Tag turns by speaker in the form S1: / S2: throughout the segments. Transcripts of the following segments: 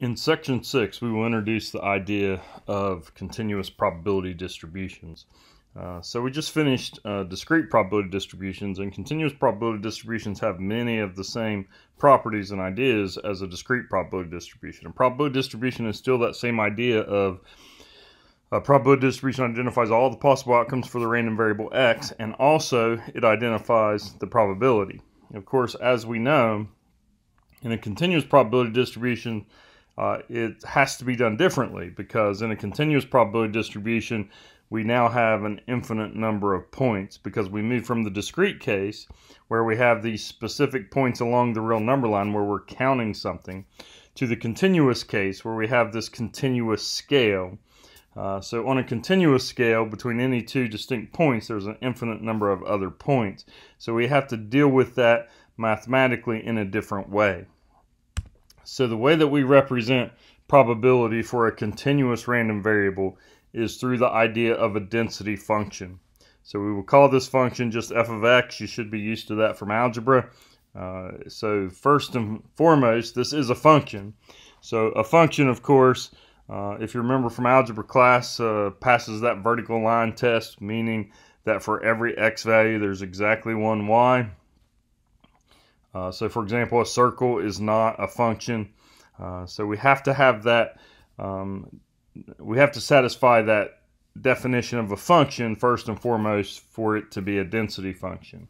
S1: In section 6, we will introduce the idea of continuous probability distributions. So we just finished discrete probability distributions, and continuous probability distributions have many of the same properties and ideas as a discrete probability distribution. A probability distribution is still that same idea of a probability distribution identifies all the possible outcomes for the random variable x, and also it identifies the probability. Of course, as we know, in a continuous probability distribution, it has to be done differently, because in a continuous probability distribution we now have an infinite number of points, because we move from the discrete case where we have these specific points along the real number line where we're counting something, to the continuous case where we have this continuous scale. So on a continuous scale between any two distinct points, there's an infinite number of other points, so we have to deal with that mathematically in a different way. So the way that we represent probability for a continuous random variable is through the idea of a density function. So we will call this function just f of x. You should be used to that from algebra. So first and foremost, this is a function. So a function, of course, if you remember from algebra class, passes that vertical line test, meaning that for every x value there's exactly one y. So for example, a circle is not a function. So we have to have that, we have to satisfy that definition of a function first and foremost for it to be a density function.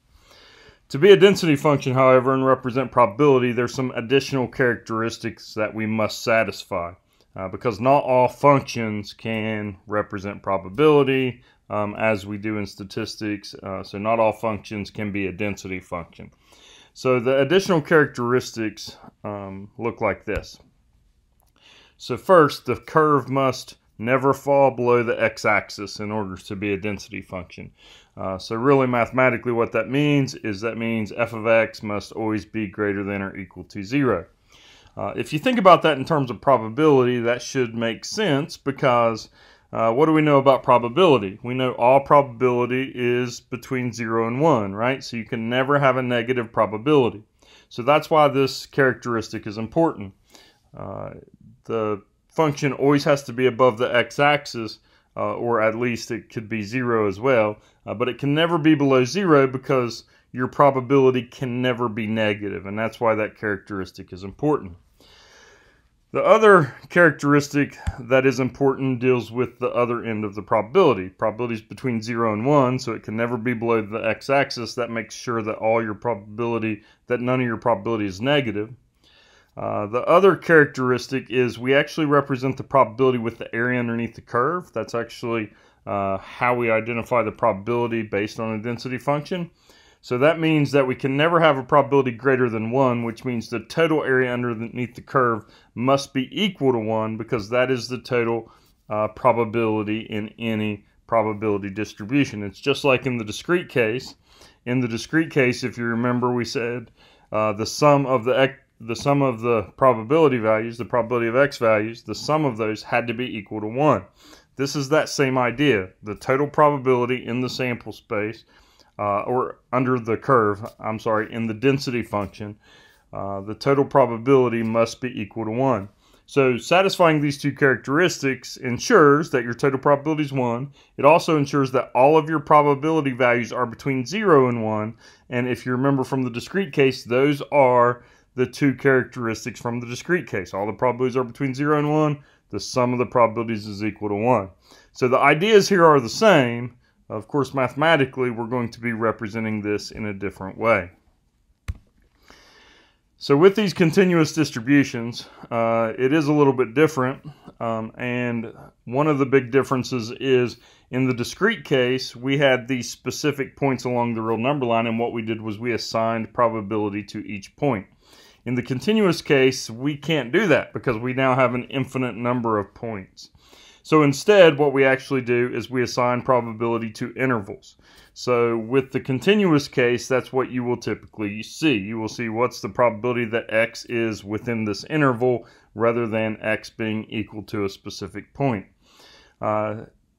S1: To be a density function, however, and represent probability, there's some additional characteristics that we must satisfy, because not all functions can represent probability, as we do in statistics. So not all functions can be a density function. So the additional characteristics look like this. So first, the curve must never fall below the x-axis in order to be a density function. So really mathematically what that means is that means f of x must always be greater than or equal to 0. If you think about that in terms of probability, that should make sense, because what do we know about probability? We know all probability is between 0 and 1, right? So you can never have a negative probability. So that's why this characteristic is important. The function always has to be above the x-axis, or at least it could be 0 as well, but it can never be below 0, because your probability can never be negative, and that's why that characteristic is important. The other characteristic that is important deals with the other end of the probability. Probability is between 0 and 1, so it can never be below the x-axis. That makes sure that none of your probability is negative. The other characteristic is we actually represent the probability with the area underneath the curve. That's actually how we identify the probability based on a density function. So that means that we can never have a probability greater than 1, which means the total area underneath the curve must be equal to 1, because that is the total probability in any probability distribution. It's just like in the discrete case. In the discrete case, if you remember, we said the sum of the probability values, the probability of x values, the sum of those had to be equal to 1. This is that same idea. The total probability in the sample space, or under the curve, in the density function, the total probability must be equal to 1. So satisfying these two characteristics ensures that your total probability is 1. It also ensures that all of your probability values are between 0 and 1. And if you remember from the discrete case, those are the two characteristics from the discrete case. All the probabilities are between 0 and 1. The sum of the probabilities is equal to 1. So the ideas here are the same. Of course, mathematically, we're going to be representing this in a different way. So with these continuous distributions, it is a little bit different. And one of the big differences is in the discrete case, we had these specific points along the real number line, and what we did was we assigned probability to each point. In the continuous case, we can't do that because we now have an infinite number of points. So instead, what we actually do is we assign probability to intervals. So with the continuous case, that's what you will typically see. You will see what's the probability that x is within this interval, rather than x being equal to a specific point.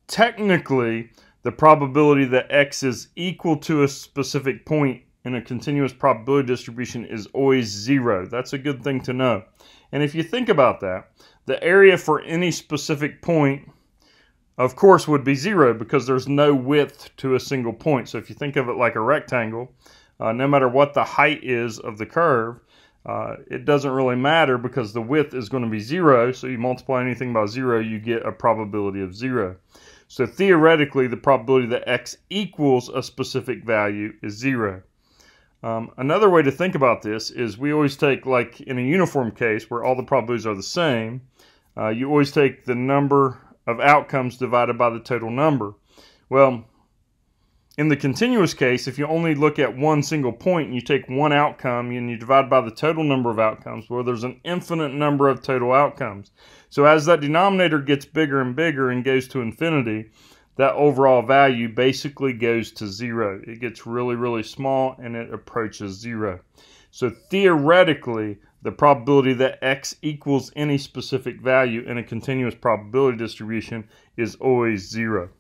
S1: Technically, the probability that x is equal to a specific point in a continuous probability distribution is always 0. That's a good thing to know. And if you think about that, the area for any specific point, of course, would be 0 because there's no width to a single point. So if you think of it like a rectangle, no matter what the height is of the curve, it doesn't really matter because the width is going to be 0. So you multiply anything by 0, you get a probability of 0. So theoretically, the probability that x equals a specific value is 0. Another way to think about this is we always take, like in a uniform case where all the probabilities are the same, you always take the number of outcomes divided by the total number. Well, in the continuous case, if you only look at one single point and you take one outcome and you divide by the total number of outcomes, well, there's an infinite number of total outcomes. So as that denominator gets bigger and bigger and goes to infinity, that overall value basically goes to 0. It gets really, really small and it approaches 0. So theoretically, the probability that x equals any specific value in a continuous probability distribution is always 0.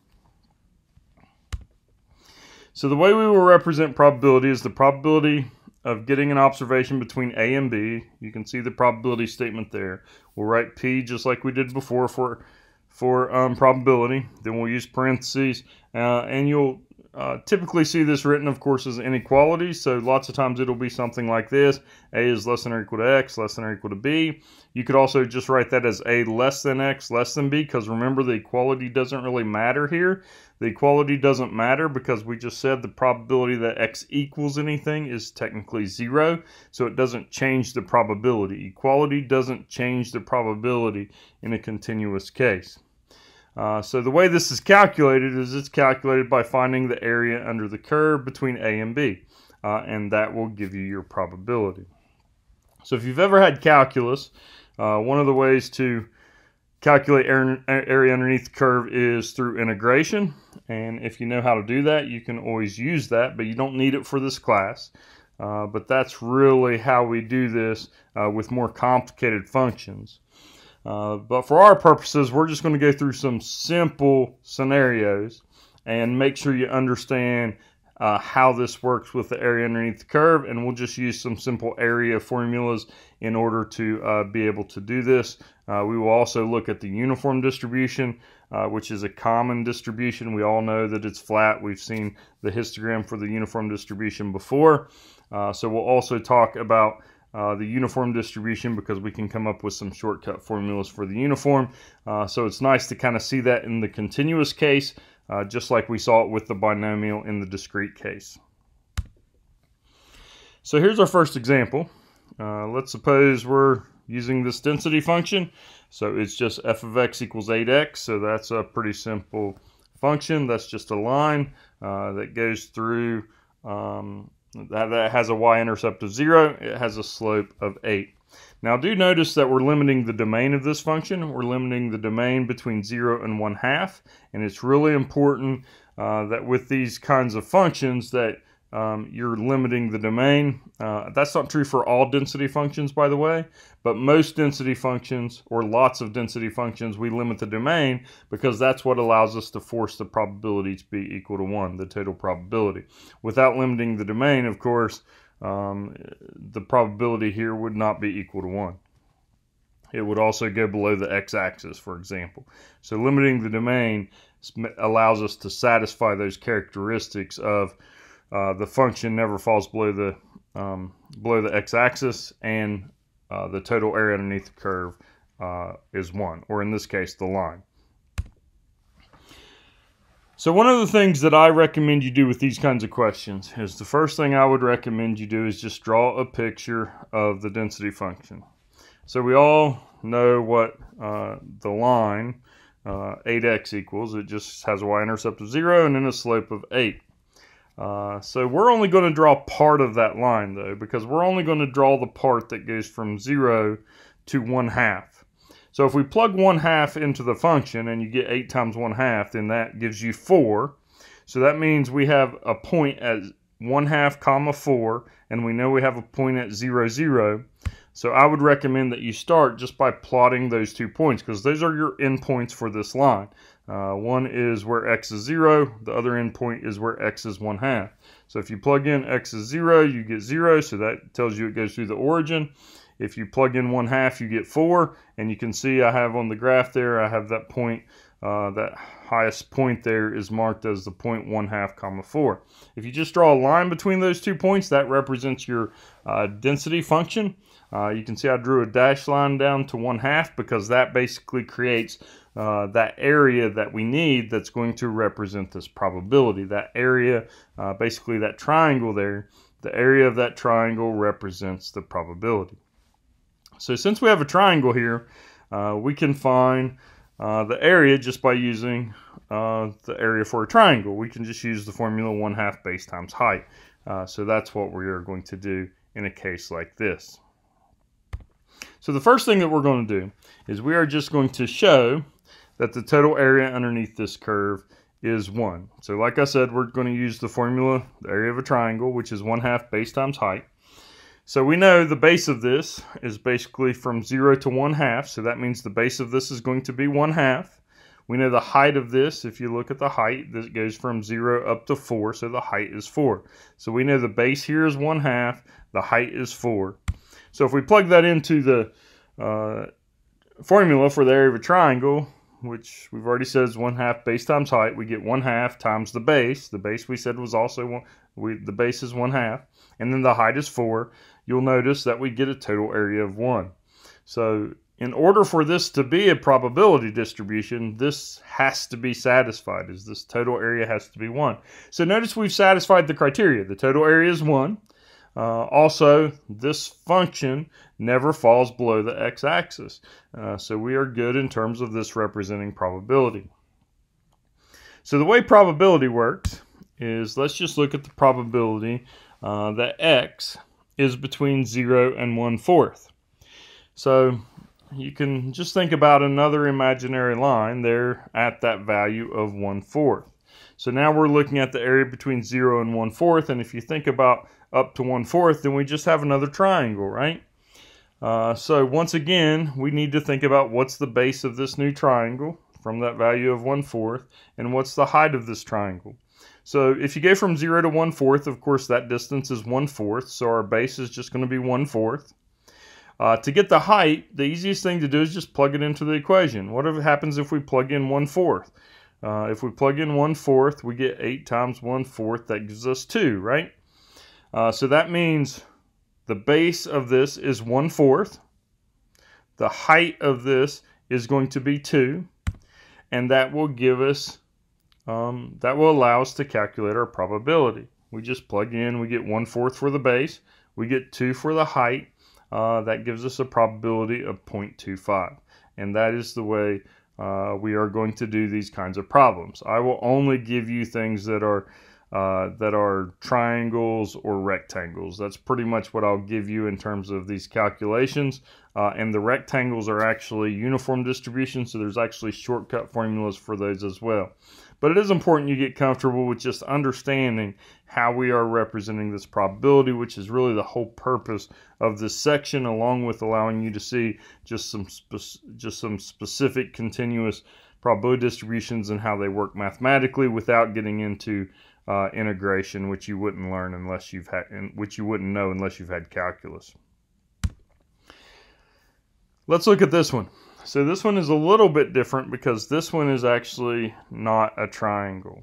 S1: So the way we will represent probability is the probability of getting an observation between A and B. You can see the probability statement there. We'll write P just like we did before for probability. Then we'll use parentheses, and you'll typically see this written, of course, as inequality. So lots of times it'll be something like this: A is less than or equal to X, less than or equal to B. You could also just write that as A less than X, less than B, because remember, the equality doesn't really matter here. The equality doesn't matter because we just said the probability that X equals anything is technically 0, so it doesn't change the probability. Equality doesn't change the probability in a continuous case. So the way this is calculated is it's calculated by finding the area under the curve between A and B, and that will give you your probability. So if you've ever had calculus, one of the ways to calculate area underneath the curve is through integration, and if you know how to do that, you can always use that, but you don't need it for this class. But that's really how we do this with more complicated functions. But for our purposes, we're just going to go through some simple scenarios and make sure you understand how this works with the area underneath the curve, and we'll just use some simple area formulas in order to be able to do this. We will also look at the uniform distribution, which is a common distribution. We all know that it's flat. We've seen the histogram for the uniform distribution before. So we'll also talk about the uniform distribution because we can come up with some shortcut formulas for the uniform. So it's nice to kind of see that in the continuous case, just like we saw it with the binomial in the discrete case. So here's our first example. Let's suppose we're using this density function. So it's just f of x equals 8x. So that's a pretty simple function. That's just a line that goes through, that has a y-intercept of 0. It has a slope of 8. Now do notice that we're limiting the domain of this function. We're limiting the domain between 0 and 1/2. And it's really important that with these kinds of functions that you're limiting the domain. That's not true for all density functions, by the way, but most density functions, or lots of density functions, we limit the domain because that's what allows us to force the probability to be equal to 1, the total probability. Without limiting the domain, of course, the probability here would not be equal to 1. It would also go below the x-axis, for example. So limiting the domain allows us to satisfy those characteristics of the function never falls below the x-axis, and the total area underneath the curve is 1, or in this case, the line. So one of the things that I recommend you do with these kinds of questions is the first thing I would recommend you do is just draw a picture of the density function. So we all know what the line 8x equals. It just has a y-intercept of 0 and then a slope of 8. So we're only going to draw part of that line, though, because we're only going to draw the part that goes from 0 to 1/2. So if we plug 1/2 into the function and you get 8 times 1/2, then that gives you 4. So that means we have a point at 1/2 comma 4, and we know we have a point at 0, 0. So I would recommend that you start just by plotting those 2 points, because those are your endpoints for this line. One is where x is 0, the other endpoint is where x is 1/2. So if you plug in x is 0, you get 0, so that tells you it goes through the origin. If you plug in 1/2, you get 4, and you can see I have on the graph there, I have that point, that highest point there is marked as the point 1/2, comma 4. If you just draw a line between those 2 points, that represents your density function. You can see I drew a dashed line down to 1/2 because that basically creates that area that we need that's going to represent this probability. That area, basically that triangle there, the area of that triangle represents the probability. So since we have a triangle here, we can find the area just by using the area for a triangle. We can just use the formula 1/2 base times height. So that's what we are going to do in a case like this. So the first thing that we're going to do is we are just going to show that the total area underneath this curve is 1. So like I said, we're going to use the formula, the area of a triangle, which is 1/2 base times height. So we know the base of this is basically from 0 to 1/2, so that means the base of this is going to be 1/2. We know the height of this, if you look at the height, this goes from 0 up to 4, so the height is 4. So we know the base here is 1/2, the height is 4. So if we plug that into the formula for the area of a triangle, which we've already said is 1/2 base times height, we get 1/2 times the base. The base we said was also the base is 1/2, and then the height is 4. You'll notice that we get a total area of 1. So in order for this to be a probability distribution, this has to be satisfied, as this total area has to be 1. So notice we've satisfied the criteria. The total area is 1. Also, this function never falls below the x-axis. So we are good in terms of this representing probability. So the way probability works is, let's just look at the probability that x is between 0 and 1/4. So you can just think about another imaginary line there at that value of 1/4. So now we're looking at the area between 0 and 1/4, and if you think about up to 1/4, then we just have another triangle, right? So once again, we need to think about what's the base of this new triangle from that value of 1/4, and what's the height of this triangle. So if you go from 0 to 1/4, of course that distance is 1/4, so our base is just going to be 1/4. To get the height, the easiest thing to do is just plug it into the equation. What happens if we plug in 1/4? If we plug in 1/4, we get 8 times 1/4, that gives us 2, right? So that means the base of this is 1/4. The height of this is going to be 2, and that will give us, that will allow us to calculate our probability. We just plug in, we get 1/4 for the base, we get 2 for the height. That gives us a probability of 0.25, and that is the way we are going to do these kinds of problems. I will only give you things that are triangles or rectangles. That's pretty much what I'll give you in terms of these calculations. And the rectangles are actually uniform distributions, so there's actually shortcut formulas for those as well. But it is important you get comfortable with just understanding how we are representing this probability, which is really the whole purpose of this section, along with allowing you to see just some specific continuous probability distributions and how they work mathematically, without getting into integration, which you wouldn't learn unless you've had, which you wouldn't know unless you've had calculus. Let's look at this one. So this one is a little bit different because this one is actually not a triangle.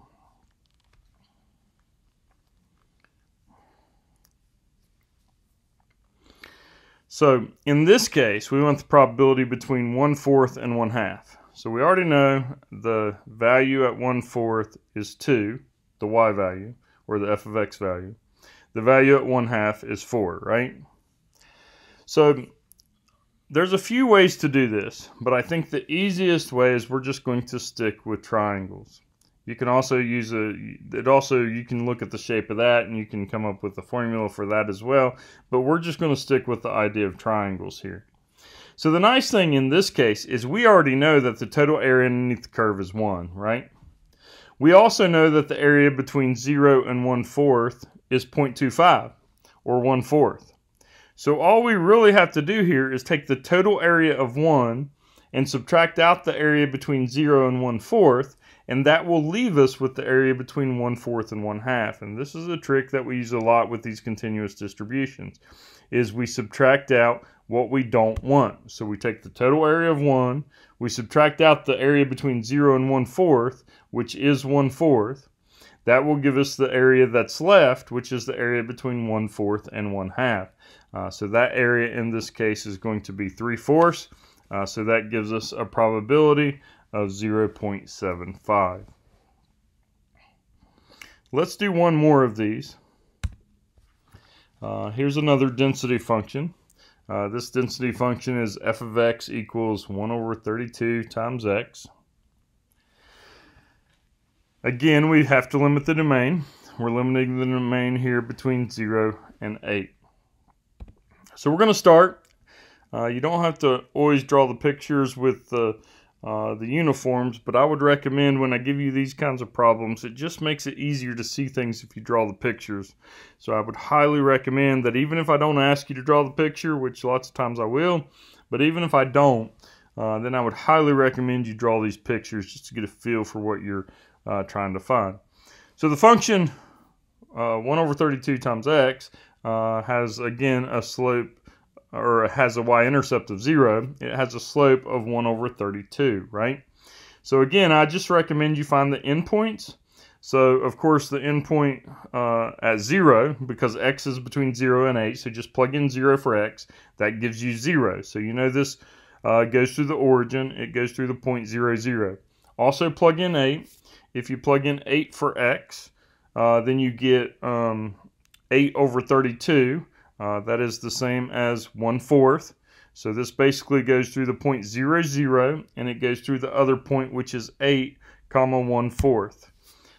S1: So in this case, we want the probability between 1/4 and 1/2. So we already know the value at 1/4 is 2, the y value, or the f of x value. The value at 1/2 is 4, right? So there's a few ways to do this, but I think the easiest way is we're just going to stick with triangles. You can also use you can look at the shape of that and you can come up with a formula for that as well, but we're just going to stick with the idea of triangles here. So the nice thing in this case is we already know that the total area underneath the curve is 1, right? We also know that the area between 0 and 1/4 is 0.25, or 1/4. So all we really have to do here is take the total area of 1 and subtract out the area between 0 and 1/4, and that will leave us with the area between 1/4 and 1/2. And this is a trick that we use a lot with these continuous distributions, is we subtract out what we don't want. So we take the total area of 1, we subtract out the area between 0 and 1/4, which is 1/4. That will give us the area that's left, which is the area between 1/4 and 1/2. So that area in this case is going to be 3/4. So that gives us a probability of 0.75. Let's do one more of these. Here's another density function. This density function is f of x equals 1/32 times x. Again, we have to limit the domain. We're limiting the domain here between 0 and 8. So we're going to start. You don't have to always draw the pictures with the uniforms, but I would recommend when I give you these kinds of problems, it just makes it easier to see things if you draw the pictures. So I would highly recommend that even if I don't ask you to draw the picture, which lots of times I will, but even if I don't, then I would highly recommend you draw these pictures just to get a feel for what you're trying to find. So the function 1/32 times x has again a slope, or it has a y-intercept of 0. It has a slope of 1/32, right? So again, I just recommend you find the endpoints. So of course the endpoint at 0, because x is between 0 and 8, so just plug in 0 for x. That gives you 0. So you know this goes through the origin. It goes through the point 0, 0. Also plug in 8. If you plug in 8 for x, then you get 8/32. That is the same as 1/4. So this basically goes through the point 0, 0, and it goes through the other point, which is 8, 1/4.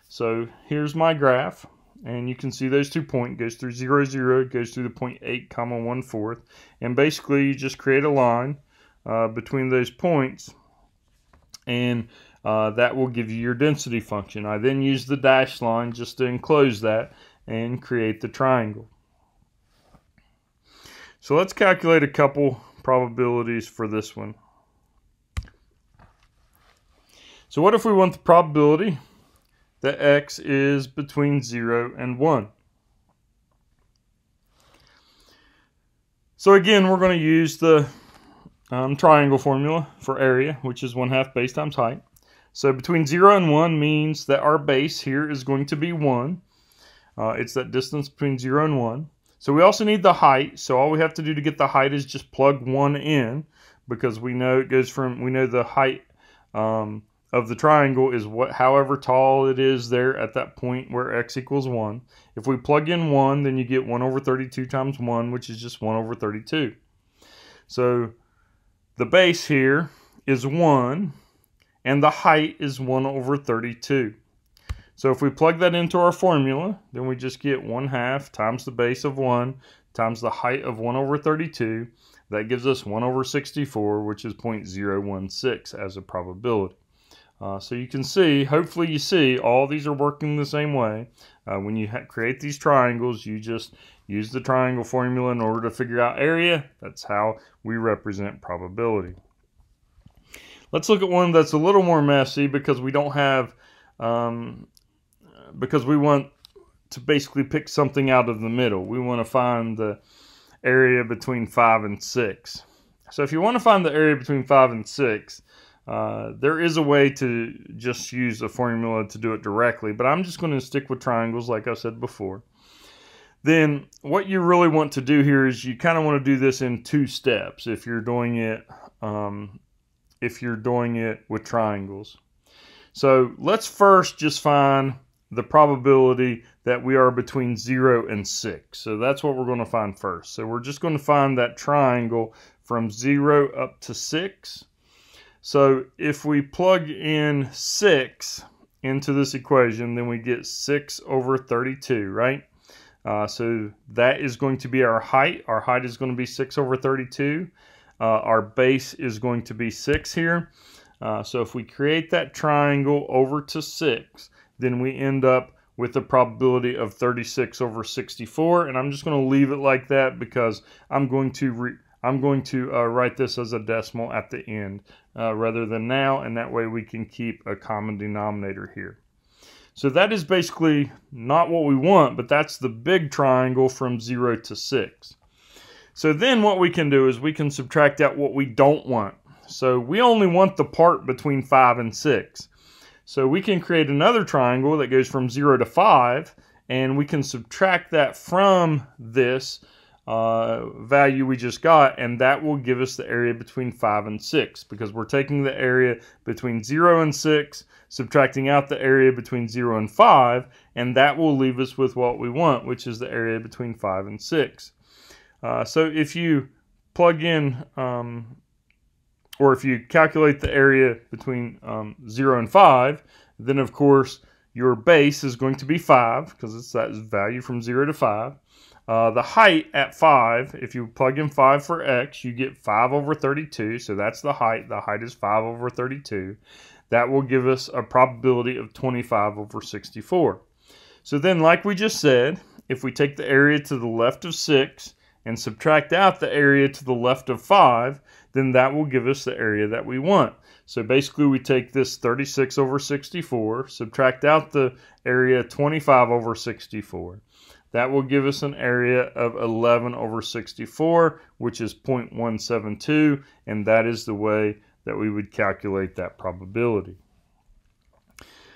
S1: So here's my graph, and you can see those 2 points. It goes through 0, 0, it goes through the point 8, 1/4. And basically you just create a line between those points, and that will give you your density function. I then use the dashed line just to enclose that and create the triangle. So let's calculate a couple probabilities for this one. So what if we want the probability that x is between 0 and 1? So again, we're going to use the triangle formula for area, which is 1/2 base times height. So between 0 and 1 means that our base here is going to be 1. It's that distance between 0 and 1. So we also need the height. So all we have to do to get the height is just plug 1 in, because we know it goes from, we know the height of the triangle is however tall it is there at that point where x equals 1. If we plug in 1, then you get 1/32 times 1, which is just 1/32. So the base here is 1, and the height is 1/32. So if we plug that into our formula, then we just get 1/2 times the base of 1 times the height of 1/32. That gives us 1/64, which is 0.016 as a probability. So you can see, hopefully you see, all these are working the same way. When you create these triangles, you just use the triangle formula in order to figure out area. That's how we represent probability. Let's look at one that's a little more messy, because we don't have, because we want to basically pick something out of the middle. We want to find the area between 5 and 6. So if you want to find the area between 5 and 6, there is a way to just use a formula to do it directly, but I'm just going to stick with triangles like I said before. Then what you really want to do here is you kind of want to do this in 2 steps if you're doing it with triangles. So let's first just find the probability that we are between 0 and 6. So that's what we're going to find first. So we're just going to find that triangle from 0 up to 6. So if we plug in 6 into this equation, then we get 6/32, right? So that is going to be our height. Our height is going to be 6/32. Our base is going to be 6 here. So if we create that triangle over to 6, then we end up with a probability of 36/64. And I'm just going to leave it like that because I'm going to write this as a decimal at the end rather than now, and that way we can keep a common denominator here. So that is basically not what we want, but that's the big triangle from 0 to 6. So then what we can do is we can subtract out what we don't want. So we only want the part between 5 and 6. So we can create another triangle that goes from 0 to 5, and we can subtract that from this value we just got, and that will give us the area between 5 and 6, because we're taking the area between 0 and 6, subtracting out the area between 0 and 5, and that will leave us with what we want, which is the area between 5 and 6. So if you plug in, or if you calculate the area between 0 and 5, then of course your base is going to be 5, because it's that value from 0 to 5. The height at 5, if you plug in 5 for x, you get 5 over 32, so that's the height. The height is 5 over 32. That will give us a probability of 25 over 64. So then, like we just said, if we take the area to the left of 6 and subtract out the area to the left of 5, then that will give us the area that we want. So basically we take this 36 over 64, subtract out the area 25 over 64. That will give us an area of 11 over 64, which is 0.172, and that is the way that we would calculate that probability.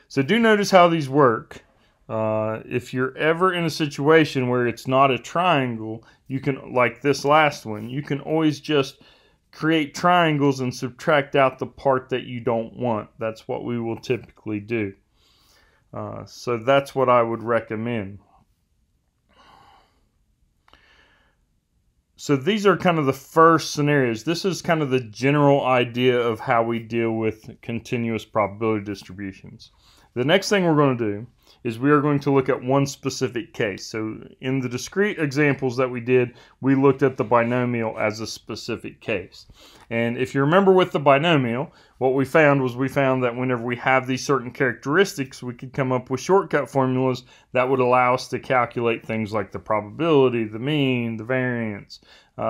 S1: So do notice how these work. If you're ever in a situation where it's not a triangle, you can, like this last one, you can always just create triangles and subtract out the part that you don't want. That's what we will typically do. So that's what I would recommend. So these are kind of the first scenarios. This is kind of the general idea of how we deal with continuous probability distributions. The next thing we're going to do is we are going to look at one specific case. So in the discrete examples that we did, we looked at the binomial as a specific case. And if you remember with the binomial, what we found that whenever we have these certain characteristics, we could come up with shortcut formulas that would allow us to calculate things like the probability, the mean, the variance.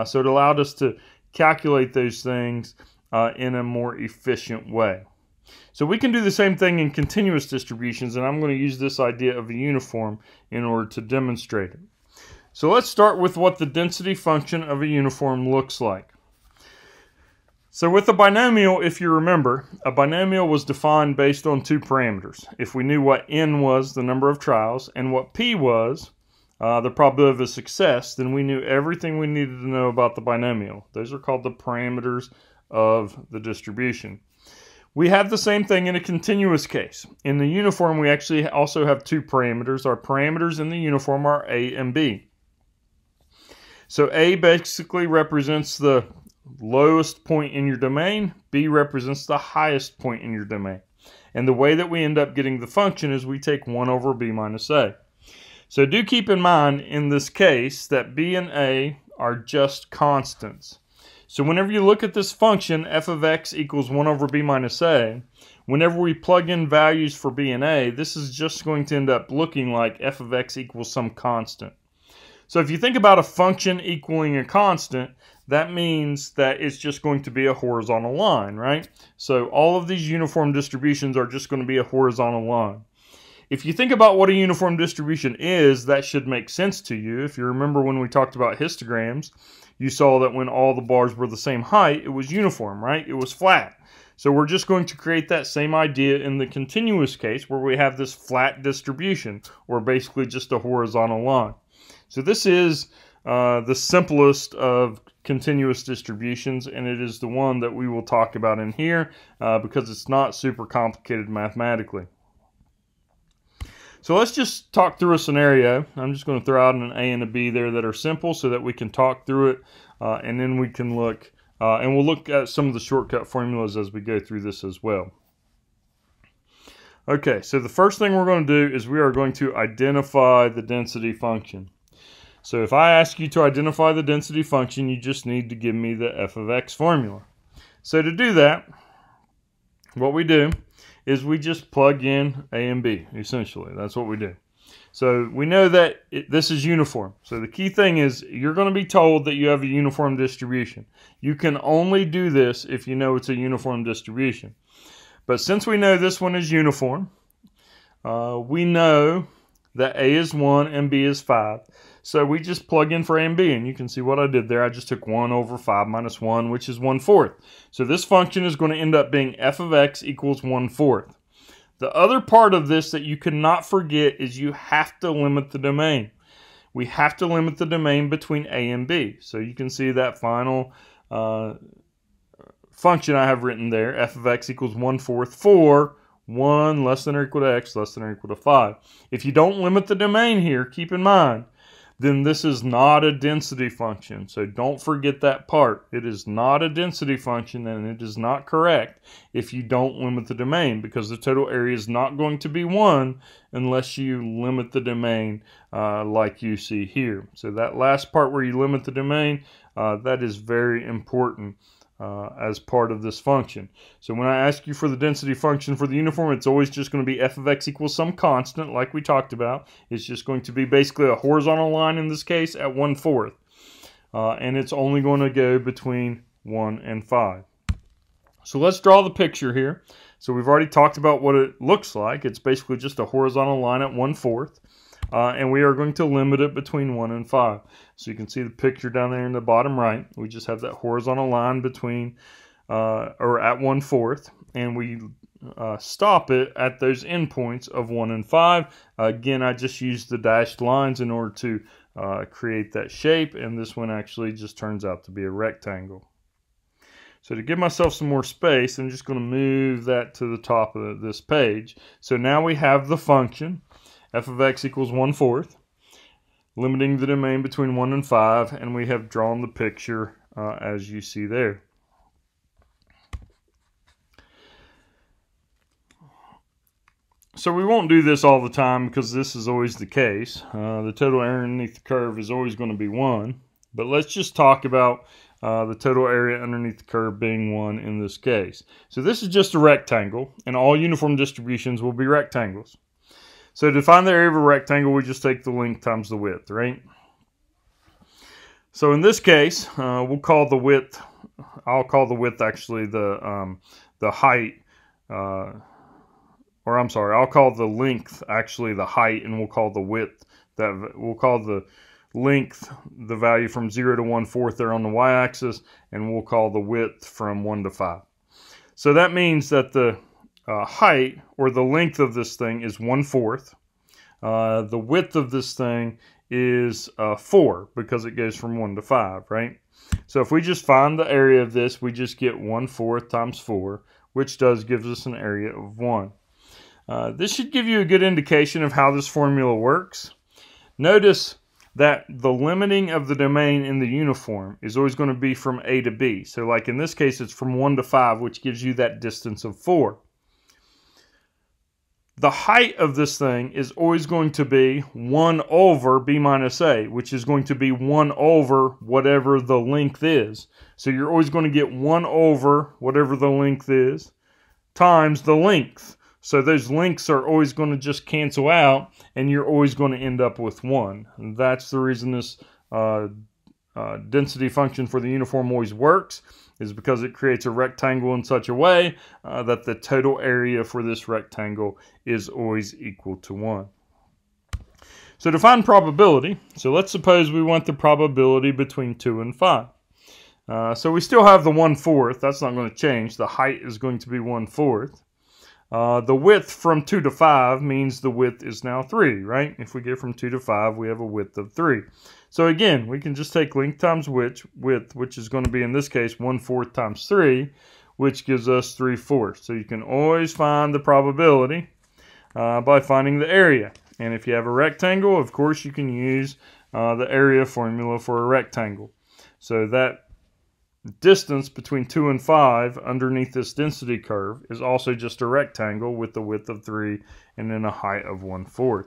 S1: So it allowed us to calculate those things in a more efficient way. So we can do the same thing in continuous distributions, and I'm going to use this idea of a uniform in order to demonstrate it. So let's start with what the density function of a uniform looks like. So with a binomial, if you remember, a binomial was defined based on two parameters. If we knew what n was, the number of trials, and what p was, the probability of success, then we knew everything we needed to know about the binomial. Those are called the parameters of the distribution. We have the same thing in a continuous case. In the uniform, we actually also have two parameters. Our parameters in the uniform are a and b. So a basically represents the lowest point in your domain. B represents the highest point in your domain. And the way that we end up getting the function is we take 1 over b minus a. So do keep in mind in this case that b and a are just constants. So whenever you look at this function, f of x equals 1 over b minus a, whenever we plug in values for b and a, this is just going to end up looking like f of x equals some constant. So if you think about a function equaling a constant, that means that it's just going to be a horizontal line, right? So all of these uniform distributions are just going to be a horizontal line. If you think about what a uniform distribution is, that should make sense to you. If you remember when we talked about histograms, you saw that when all the bars were the same height, it was uniform, right? It was flat. So we're just going to create that same idea in the continuous case where we have this flat distribution, or basically just a horizontal line. So this is the simplest of continuous distributions, and it is the one that we will talk about in here because it's not super complicated mathematically. So let's just talk through a scenario. I'm just going to throw out an A and a B there that are simple so that we can talk through it, and then we can look, and we'll look at some of the shortcut formulas as we go through this as well. Okay, so the first thing we're going to do is we are going to identify the density function. So if I ask you to identify the density function, you just need to give me the f of x formula. So to do that, what we do is we just plug in a and b, essentially. That's what we do. So we know that this is uniform. So the key thing is you're going to be told that you have a uniform distribution. You can only do this if you know it's a uniform distribution. But since we know this one is uniform, we know that a is 1 and b is 5. So we just plug in for a and b, and you can see what I did there. I just took 1 over 5 minus 1, which is 1/4. So this function is going to end up being f of x equals 1/4. The other part of this that you cannot forget is you have to limit the domain. We have to limit the domain between a and b. So you can see that final function I have written there, f of x equals 1/4 for 1 less than or equal to x less than or equal to 5. If you don't limit the domain here, keep in mind, then this is not a density function. So don't forget that part. It is not a density function, and it is not correct if you don't limit the domain, because the total area is not going to be 1 unless you limit the domain like you see here. So that last part where you limit the domain, that is very important as part of this function. So when I ask you for the density function for the uniform, it's always just going to be f of x equals some constant like we talked about. It's just going to be basically a horizontal line in this case at 1/4. And it's only going to go between 1 and 5. So let's draw the picture here. So we've already talked about what it looks like. It's basically just a horizontal line at 1/4. And we are going to limit it between 1 and 5. So you can see the picture down there in the bottom right. We just have that horizontal line between, or at 1/4, and we stop it at those endpoints of 1 and 5. Again, I just used the dashed lines in order to create that shape, and this one actually just turns out to be a rectangle. So to give myself some more space, I'm just going to move that to the top of this page. So now we have the function f of x equals 1/4, limiting the domain between 1 and 5, and we have drawn the picture as you see there. So we won't do this all the time because this is always the case. The total area underneath the curve is always going to be 1, but let's just talk about the total area underneath the curve being 1 in this case. So this is just a rectangle, and all uniform distributions will be rectangles. So to find the area of a rectangle, we just take the length times the width, right? So in this case, we'll call the width, I'll call the width actually the height, or I'm sorry, I'll call the length actually the height, and we'll call the width, we'll call the length the value from 0 to 1/4 there on the y-axis, and we'll call the width from 1 to 5. So that means that the height, or the length of this thing, is 1/4. The width of this thing is 4, because it goes from 1 to 5, right? So if we just find the area of this, we just get 1/4 times 4, which gives us an area of 1. This should give you a good indication of how this formula works. Notice that the limiting of the domain in the uniform is always going to be from A to B. So like in this case, it's from 1 to 5, which gives you that distance of 4. The height of this thing is always going to be 1 over b minus a, which is going to be 1 over whatever the length is. So you're always going to get 1 over whatever the length is times the length. So those lengths are always going to just cancel out, and you're always going to end up with 1. And that's the reason this density function for the uniform always works, is because it creates a rectangle in such a way that the total area for this rectangle is always equal to 1. So to find probability, so let's suppose we want the probability between 2 and 5. So we still have the 1/4, that's not going to change. The height is going to be 1/4. The width from 2 to 5 means the width is now 3, right? If we get from 2 to 5, we have a width of 3. So again, we can just take length times width, which is going to be, in this case, 1/4 times 3, which gives us 3/4. So you can always find the probability by finding the area. And if you have a rectangle, of course, you can use the area formula for a rectangle. So that distance between 2 and 5 underneath this density curve is also just a rectangle with the width of 3 and then a height of 1/4.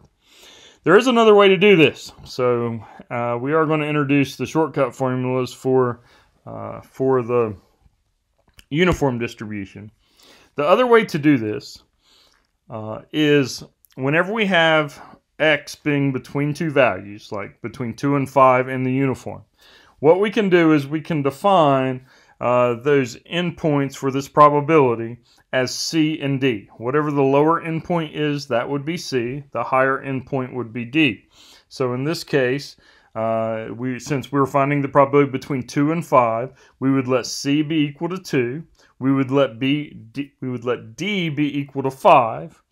S1: There is another way to do this. So we are going to introduce the shortcut formulas for the uniform distribution. The other way to do this is whenever we have x being between two values, like between 2 and 5 in the uniform, what we can do is we can define those endpoints for this probability as C and D. Whatever the lower endpoint is, that would be C. The higher endpoint would be D. So in this case, since we were finding the probability between 2 and 5, we would let C be equal to 2. We would let D be equal to 5.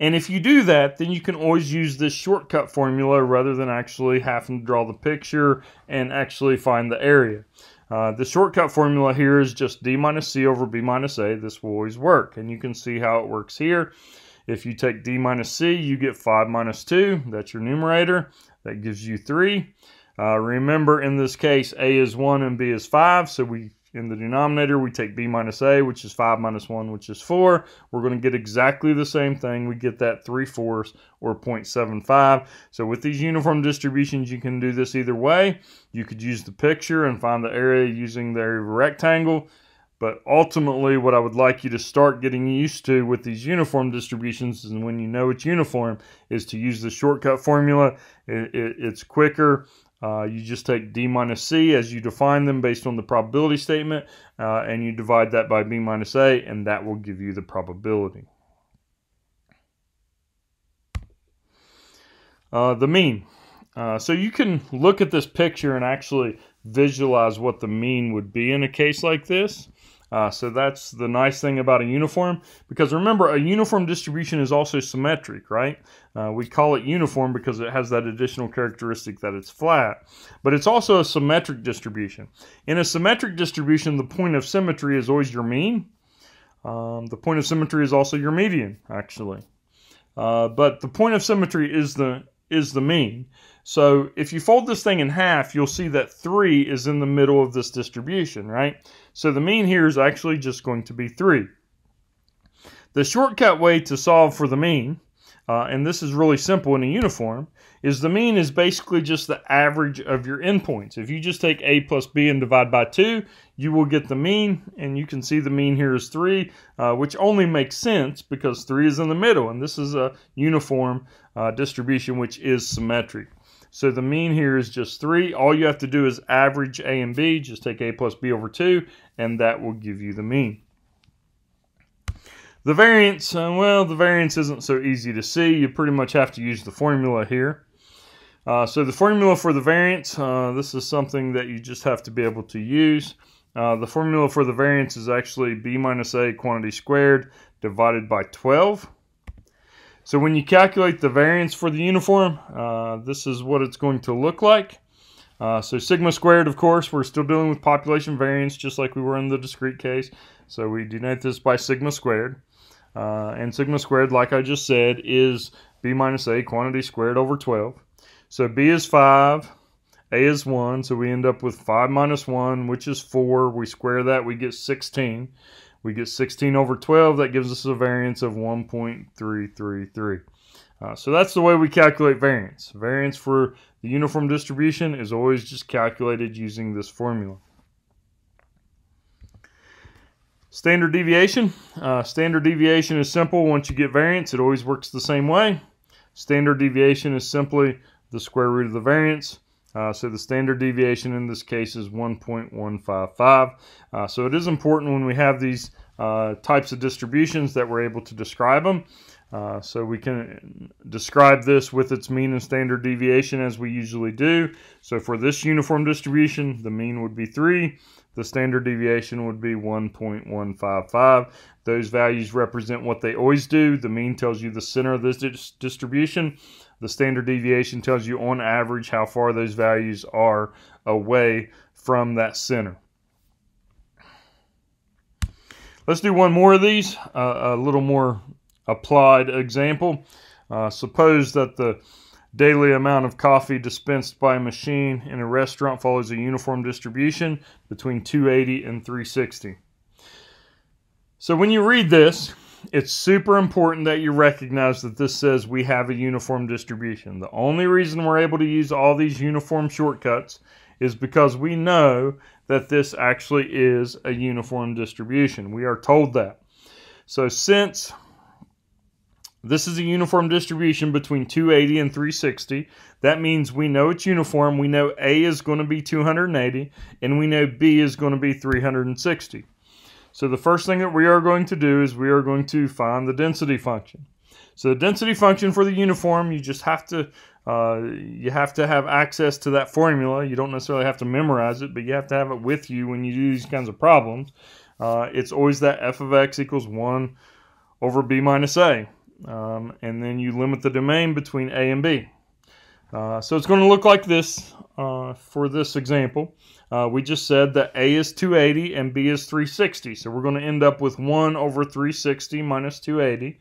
S1: And if you do that, then you can always use this shortcut formula rather than actually having to draw the picture and actually find the area. The shortcut formula here is just D minus C over B minus A. This will always work, and you can see how it works here. If you take D minus C, you get 5 minus 2. That's your numerator. That gives you 3. Remember, in this case, A is 1 and B is 5, so in the denominator, we take B minus A, which is 5 minus 1, which is 4. We're going to get exactly the same thing. We get that 3/4 or 0.75. So with these uniform distributions, you can do this either way. You could use the picture and find the area using the area of a rectangle. But ultimately, what I would like you to start getting used to with these uniform distributions, and when you know it's uniform, is to use the shortcut formula. It's quicker. You just take D minus C as you define them based on the probability statement, and you divide that by B minus A, and that will give you the probability. The mean. So you can look at this picture and actually visualize what the mean would be in a case like this. So that's the nice thing about a uniform, because remember, a uniform distribution is also symmetric, right? We call it uniform because it has that additional characteristic that it's flat, but it's also a symmetric distribution. In a symmetric distribution, the point of symmetry is always your mean. The point of symmetry is also your median, actually. But the point of symmetry is the mean. So if you fold this thing in half, you'll see that 3 is in the middle of this distribution, right? So the mean here is actually just going to be 3. The shortcut way to solve for the mean, and this is really simple in a uniform, is the mean is basically just the average of your endpoints. If you just take A plus B and divide by 2, you will get the mean, and you can see the mean here is 3, which only makes sense because 3 is in the middle, and this is a uniform distribution which is symmetric. So the mean here is just 3. All you have to do is average A and B, just take A plus B over 2, and that will give you the mean. The variance, well, the variance isn't so easy to see. You pretty much have to use the formula here. So the formula for the variance, this is something that you just have to be able to use. The formula for the variance is actually B minus A quantity squared divided by 12. So when you calculate the variance for the uniform, this is what it's going to look like. So sigma squared, of course, we're still dealing with population variance just like we were in the discrete case. So we denote this by sigma squared. And sigma squared, like I just said, is B minus A quantity squared over 12. So B is 5, A is 1, so we end up with 5 minus 1, which is 4. We square that, we get 16. We get 16 over 12. That gives us a variance of 1.333. So that's the way we calculate variance. Variance for the uniform distribution is always just calculated using this formula. Standard deviation. Standard deviation is simple. Once you get variance, it always works the same way. Standard deviation is simply the square root of the variance. So the standard deviation in this case is 1.155. So it is important when we have these types of distributions that we're able to describe them. So we can describe this with its mean and standard deviation as we usually do. So for this uniform distribution, the mean would be 3. The standard deviation would be 1.155. Those values represent what they always do. The mean tells you the center of this distribution. The standard deviation tells you on average how far those values are away from that center. Let's do one more of these, a little more applied example. Suppose that the daily amount of coffee dispensed by a machine in a restaurant follows a uniform distribution between 280 and 360. So when you read this, it's super important that you recognize that this says we have a uniform distribution. The only reason we're able to use all these uniform shortcuts is because we know that this actually is a uniform distribution. We are told that. So since this is a uniform distribution between 280 and 360, that means we know it's uniform. We know A is going to be 280, and we know B is going to be 360. So the first thing that we are going to do is we are going to find the density function. So the density function for the uniform, you just have to have access to that formula. You don't necessarily have to memorize it, but you have to have it with you when you do these kinds of problems. It's always that f of x equals 1 over b minus a. And then you limit the domain between a and b. So it's going to look like this for this example. We just said that a is 280 and b is 360. So we're going to end up with 1 over 360 minus 280.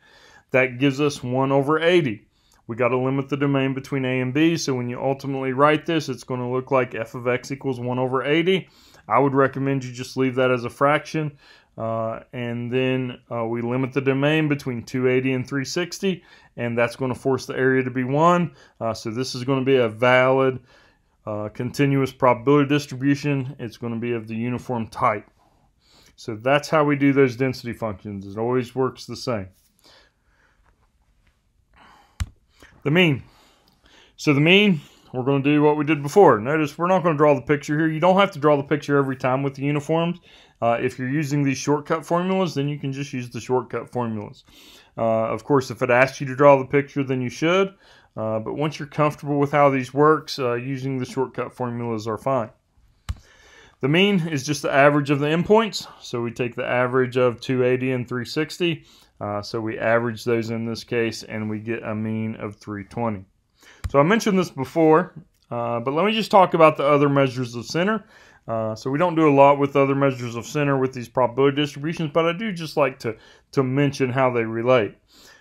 S1: That gives us 1 over 80. We got to limit the domain between a and b. So when you ultimately write this, it's going to look like f of x equals 1 over 80. I would recommend you just leave that as a fraction. And then we limit the domain between 280 and 360, and that's going to force the area to be 1. So this is going to be a valid continuous probability distribution. It's going to be of the uniform type. So that's how we do those density functions. It always works the same. The mean. So the mean, we're going to do what we did before. Notice we're not going to draw the picture here. You don't have to draw the picture every time with the uniforms. If you're using these shortcut formulas, then you can just use the shortcut formulas. Of course, if it asks you to draw the picture, then you should. But once you're comfortable with how these works, using the shortcut formulas are fine. The mean is just the average of the endpoints. So we take the average of 280 and 360. So we average those in this case, and we get a mean of 320. So I mentioned this before, but let me just talk about the other measures of center. So we don't do a lot with other measures of center with these probability distributions, but I do just like to mention how they relate.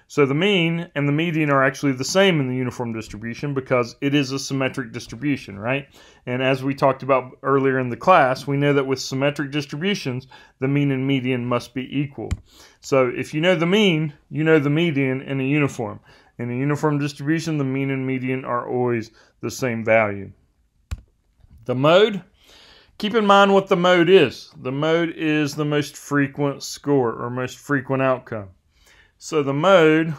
S1: So the mean and the median are actually the same in the uniform distribution because it is a symmetric distribution, right? And as we talked about earlier in the class, we know that with symmetric distributions, the mean and median must be equal. So if you know the mean, you know the median in a uniform. In a uniform distribution, the mean and median are always the same value. The mode. Keep in mind what the mode is. The mode is the most frequent score or most frequent outcome. So the mode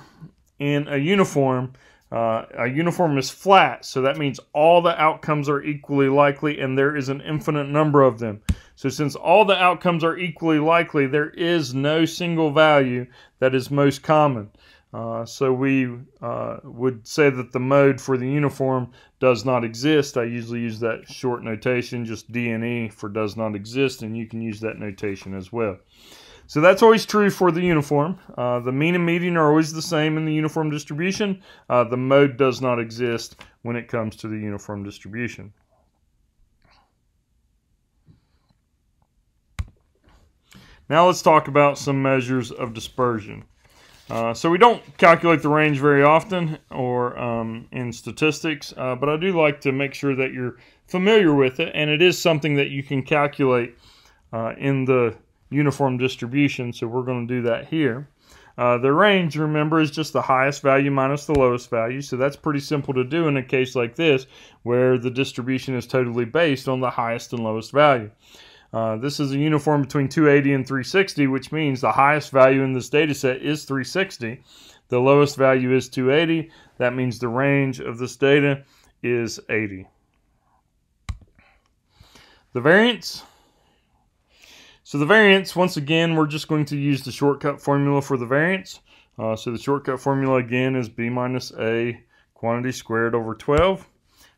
S1: in a uniform is flat. So that means all the outcomes are equally likely and there is an infinite number of them. So since all the outcomes are equally likely, there is no single value that is most common. So we would say that the mode for the uniform does not exist. I usually use that short notation, just D and E for does not exist, and you can use that notation as well. So that's always true for the uniform. The mean and median are always the same in the uniform distribution. The mode does not exist when it comes to the uniform distribution. Now let's talk about some measures of dispersion. So we don't calculate the range very often or in statistics, but I do like to make sure that you're familiar with it, and it is something that you can calculate in the uniform distribution, so we're going to do that here. The range, remember, is just the highest value minus the lowest value, so that's pretty simple to do in a case like this where the distribution is totally based on the highest and lowest value. This is a uniform between 280 and 360, which means the highest value in this data set is 360. The lowest value is 280. That means the range of this data is 80. The variance. So the variance, once again, we're just going to use the shortcut formula for the variance. So the shortcut formula, again, is b minus a quantity squared over 12.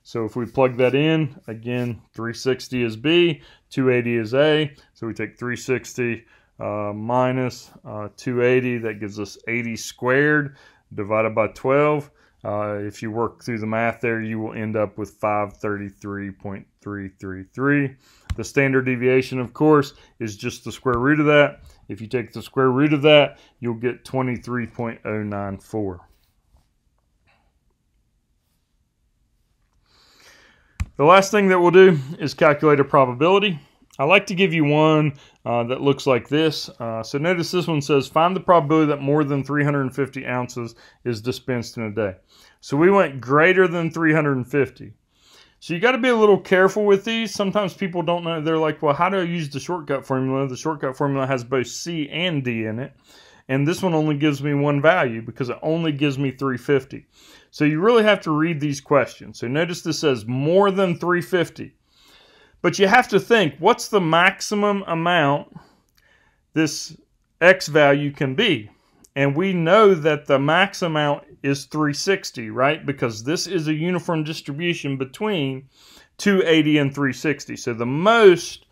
S1: So if we plug that in, again, 360 is b, 280 is a. So we take 360 minus 280, that gives us 80 squared divided by 12. If you work through the math there, you will end up with 533.333. The standard deviation, of course, is just the square root of that. If you take the square root of that, you'll get 23.094. The last thing that we'll do is calculate a probability. I like to give you one that looks like this. So notice this one says, find the probability that more than 350 ounces is dispensed in a day. So we went greater than 350. So you got to be a little careful with these. Sometimes people don't know. They're like, well, how do I use the shortcut formula? The shortcut formula has both C and D in it. And this one only gives me one value because it only gives me 350. So you really have to read these questions. So notice this says more than 350. But you have to think, what's the maximum amount this X value can be? And we know that the max amount is 360, right? Because this is a uniform distribution between 280 and 360. So the most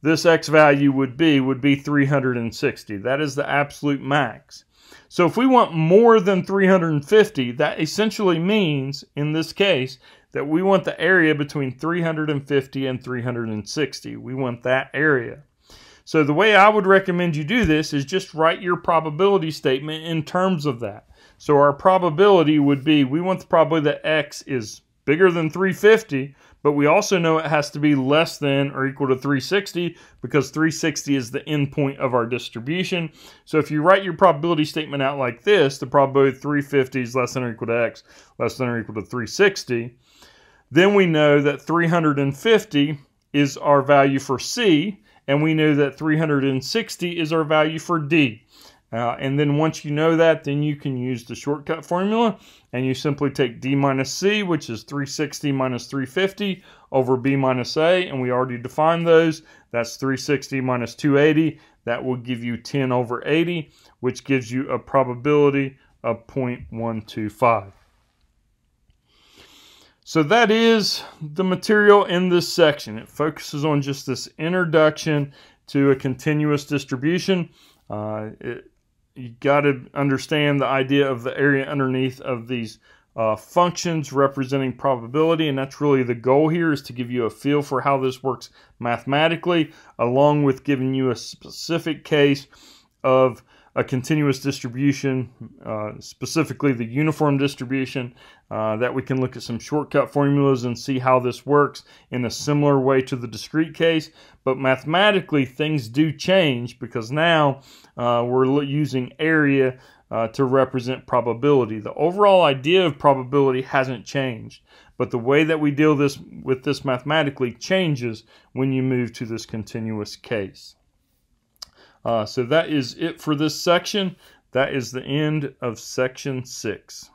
S1: this x value would be 360. That is the absolute max. So if we want more than 350, that essentially means, in this case, that we want the area between 350 and 360. We want that area. So the way I would recommend you do this is just write your probability statement in terms of that. So our probability would be, we want the probability that x is bigger than 350, but we also know it has to be less than or equal to 360 because 360 is the end point of our distribution. So if you write your probability statement out like this, the probability of 350 is less than or equal to x, less than or equal to 360, then we know that 350 is our value for C, and we know that 360 is our value for D. And then once you know that, then you can use the shortcut formula, and you simply take D minus C, which is 360 minus 350, over B minus A, and we already defined those. That's 360 minus 280. That will give you 10 over 80, which gives you a probability of 0.125. So that is the material in this section. It focuses on just this introduction to a continuous distribution. You got to understand the idea of the area underneath of these functions representing probability, and that's really the goal here, is to give you a feel for how this works mathematically, along with giving you a specific case of a continuous distribution, specifically the uniform distribution, that we can look at some shortcut formulas and see how this works in a similar way to the discrete case. But mathematically, things do change because now we're using area to represent probability. The overall idea of probability hasn't changed, but the way that we deal with this mathematically changes when you move to this continuous case. So that is it for this section. That is the end of section 6.